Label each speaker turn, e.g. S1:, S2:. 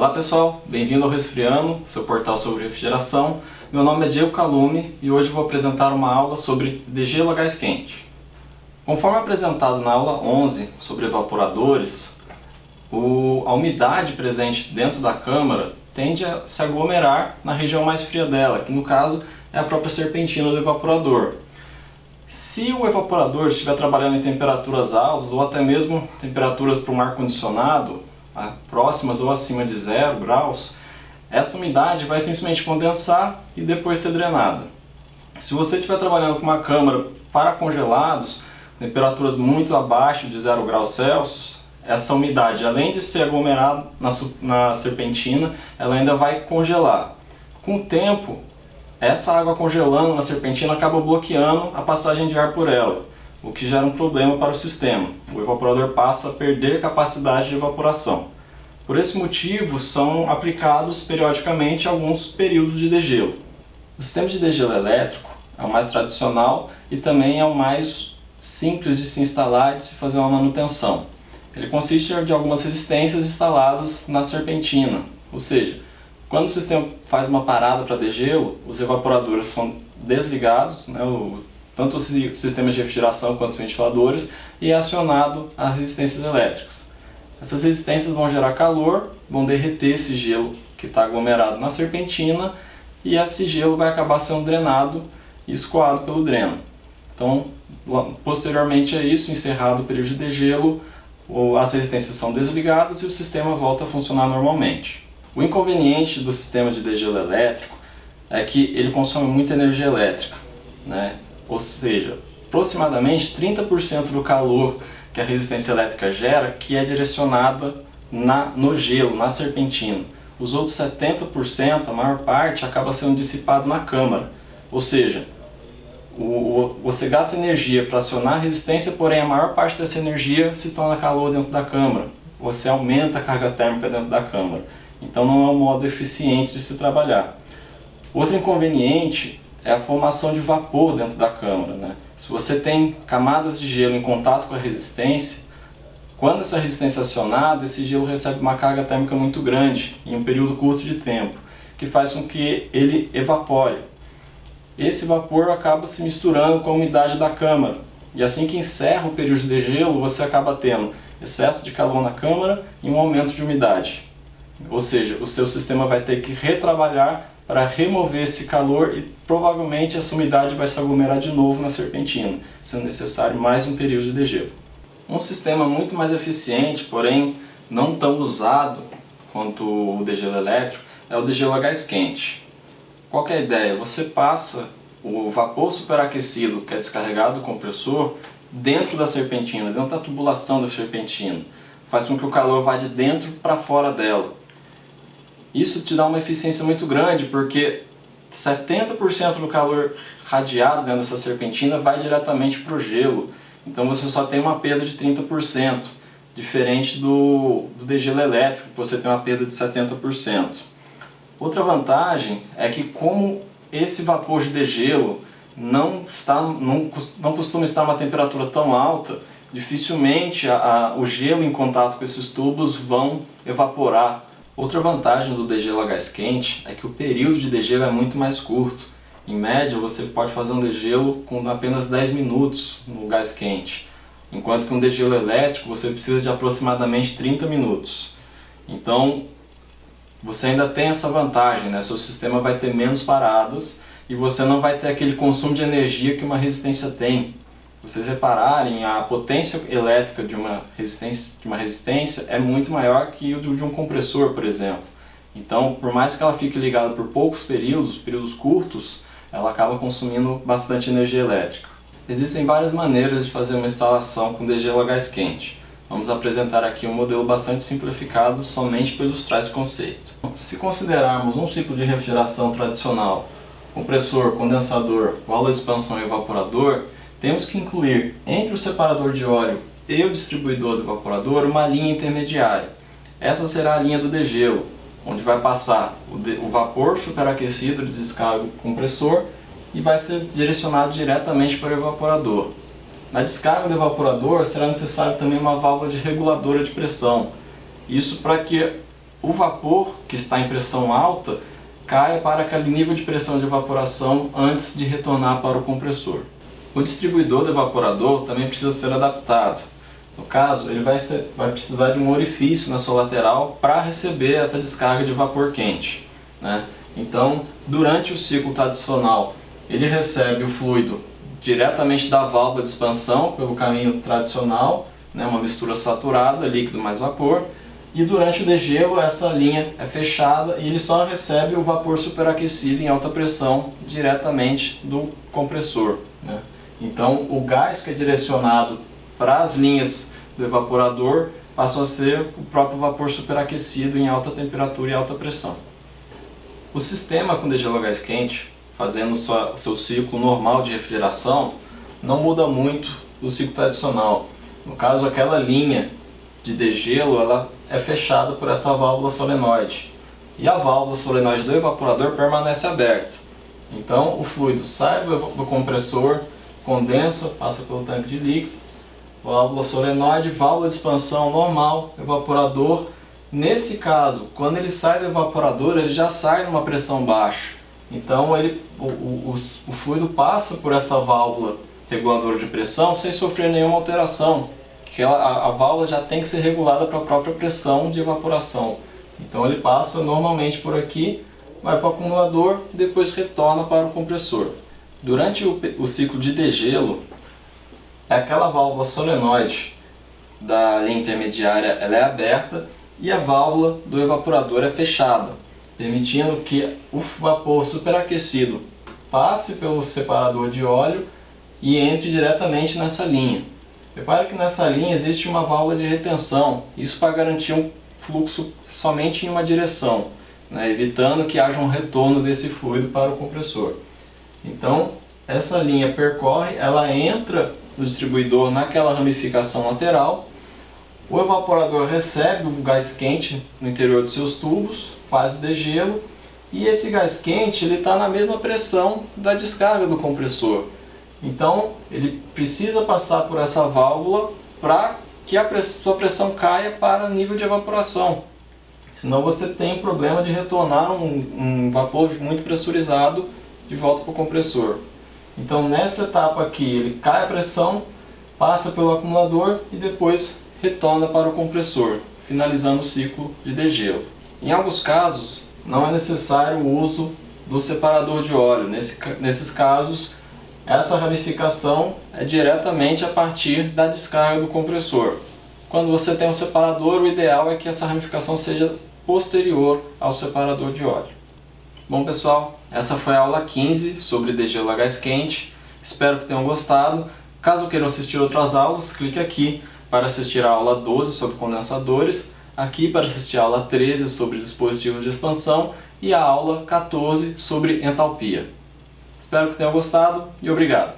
S1: Olá pessoal, bem-vindo ao Resfriando, seu portal sobre refrigeração. Meu nome é Diego Calume e hoje vou apresentar uma aula sobre degelo a gás quente. Conforme apresentado na aula 11 sobre evaporadores, a umidade presente dentro da câmara tende a se aglomerar na região mais fria dela, que no caso é a própria serpentina do evaporador. Se o evaporador estiver trabalhando em temperaturas altas ou até mesmo temperaturas para um ar-condicionado, próximas ou acima de 0 graus, essa umidade vai simplesmente condensar e depois ser drenada. Se você estiver trabalhando com uma câmara para congelados, temperaturas muito abaixo de 0 graus Celsius, essa umidade, além de ser aglomerada na serpentina, ela ainda vai congelar. Com o tempo, essa água congelando na serpentina acaba bloqueando a passagem de ar por ela, o que gera um problema para o sistema. O evaporador passa a perder capacidade de evaporação. Por esse motivo, são aplicados periodicamente alguns períodos de degelo. O sistema de degelo elétrico é o mais tradicional e também é o mais simples de se instalar e de se fazer uma manutenção. Ele consiste de algumas resistências instaladas na serpentina, ou seja, quando o sistema faz uma parada para degelo, os evaporadores são desligados, tanto os sistemas de refrigeração quanto os ventiladores, e é acionado as resistências elétricas. Essas resistências vão gerar calor, vão derreter esse gelo que está aglomerado na serpentina, e esse gelo vai acabar sendo drenado e escoado pelo dreno. Então, posteriormente a isso, encerrado o período de degelo, as resistências são desligadas e o sistema volta a funcionar normalmente. O inconveniente do sistema de degelo elétrico é que ele consome muita energia elétrica, Ou seja, aproximadamente 30% do calor que a resistência elétrica gera que é direcionada no gelo, na serpentina. Os outros 70%, a maior parte, acaba sendo dissipado na câmara. Ou seja, você gasta energia para acionar a resistência, porém a maior parte dessa energia se torna calor dentro da câmara. Você aumenta a carga térmica dentro da câmara. Então não é um modo eficiente de se trabalhar. Outro inconveniente é a formação de vapor dentro da câmara. Se você tem camadas de gelo em contato com a resistência, quando essa resistência é acionada, esse gelo recebe uma carga térmica muito grande em um período curto de tempo, que faz com que ele evapore. Esse vapor acaba se misturando com a umidade da câmara, e assim que encerra o período de degelo, você acaba tendo excesso de calor na câmara e um aumento de umidade. Ou seja, o seu sistema vai ter que retrabalhar para remover esse calor e provavelmente essa umidade vai se aglomerar de novo na serpentina, sendo necessário mais um período de degelo. Um sistema muito mais eficiente, porém não tão usado quanto o degelo elétrico, é o degelo a gás quente. Qual que é a ideia? Você passa o vapor superaquecido que é descarregado do compressor dentro da serpentina, dentro da tubulação da serpentina. Faz com que o calor vá de dentro para fora dela. Isso te dá uma eficiência muito grande, porque 70% do calor radiado dentro dessa serpentina vai diretamente para o gelo. Então você só tem uma perda de 30%, diferente do degelo elétrico, que você tem uma perda de 70%. Outra vantagem é que, como esse vapor de degelo não costuma estar a uma temperatura tão alta, dificilmente o gelo em contato com esses tubos vão evaporar. Outra vantagem do degelo a gás quente é que o período de degelo é muito mais curto. Em média, você pode fazer um degelo com apenas 10 minutos no gás quente, enquanto que um degelo elétrico você precisa de aproximadamente 30 minutos. Então, você ainda tem essa vantagem, Seu sistema vai ter menos paradas e você não vai ter aquele consumo de energia que uma resistência tem. Se vocês repararem, a potência elétrica de uma resistência é muito maior que o de um compressor, por exemplo. Então, por mais que ela fique ligada por poucos períodos curtos, ela acaba consumindo bastante energia elétrica. Existem várias maneiras de fazer uma instalação com degelo a gás quente. Vamos apresentar aqui um modelo bastante simplificado somente para ilustrar esse conceito. Se considerarmos um ciclo de refrigeração tradicional, compressor, condensador, válvula de expansão e evaporador, temos que incluir entre o separador de óleo e o distribuidor do evaporador uma linha intermediária. Essa será a linha do degelo, onde vai passar o vapor superaquecido de descarga do compressor e vai ser direcionado diretamente para o evaporador. Na descarga do evaporador será necessário também uma válvula de reguladora de pressão. Isso para que o vapor que está em pressão alta caia para aquele nível de pressão de evaporação antes de retornar para o compressor. O distribuidor do evaporador também precisa ser adaptado. No caso, ele vai precisar de um orifício na sua lateral para receber essa descarga de vapor quente, né? Então, durante o ciclo tradicional, ele recebe o fluido diretamente da válvula de expansão pelo caminho tradicional, né? Uma mistura saturada, líquido mais vapor. E durante o degelo, essa linha é fechada e ele só recebe o vapor superaquecido em alta pressão diretamente do compressor, né? Então, o gás que é direcionado para as linhas do evaporador passou a ser o próprio vapor superaquecido em alta temperatura e alta pressão. O sistema com degelo a gás quente, fazendo o seu ciclo normal de refrigeração, não muda muito do ciclo tradicional. No caso, aquela linha de degelo ela é fechada por essa válvula solenoide. E a válvula solenoide do evaporador permanece aberta. Então, o fluido sai do compressor, condensa, passa pelo tanque de líquido, válvula solenoide, válvula de expansão normal, evaporador. Nesse caso, quando ele sai do evaporador, ele já sai numa pressão baixa. Então o fluido passa por essa válvula reguladora de pressão sem sofrer nenhuma alteração, que a válvula já tem que ser regulada para a própria pressão de evaporação. Então ele passa normalmente por aqui, vai para o acumulador e depois retorna para o compressor. Durante o ciclo de degelo, aquela válvula solenoide da linha intermediária ela é aberta e a válvula do evaporador é fechada, permitindo que o vapor superaquecido passe pelo separador de óleo e entre diretamente nessa linha. Repare que nessa linha existe uma válvula de retenção, isso para garantir um fluxo somente em uma direção, né, evitando que haja um retorno desse fluido para o compressor. Então, essa linha percorre, ela entra no distribuidor naquela ramificação lateral, o evaporador recebe o gás quente no interior dos seus tubos, faz o degelo e esse gás quente está na mesma pressão da descarga do compressor. Então ele precisa passar por essa válvula para que a sua pressão caia para o nível de evaporação. Senão você tem um problema de retornar um vapor muito pressurizado de volta para o compressor. Então nessa etapa aqui ele cai a pressão, passa pelo acumulador e depois retorna para o compressor, finalizando o ciclo de degelo. Em alguns casos não é necessário o uso do separador de óleo. Nesses casos essa ramificação é diretamente a partir da descarga do compressor. Quando você tem um separador, o ideal é que essa ramificação seja posterior ao separador de óleo. Bom pessoal, essa foi a aula 15 sobre degelo a gás quente. Espero que tenham gostado. Caso queiram assistir outras aulas, clique aqui para assistir a aula 12 sobre condensadores, aqui para assistir a aula 13 sobre dispositivos de expansão e a aula 14 sobre entalpia. Espero que tenham gostado e obrigado!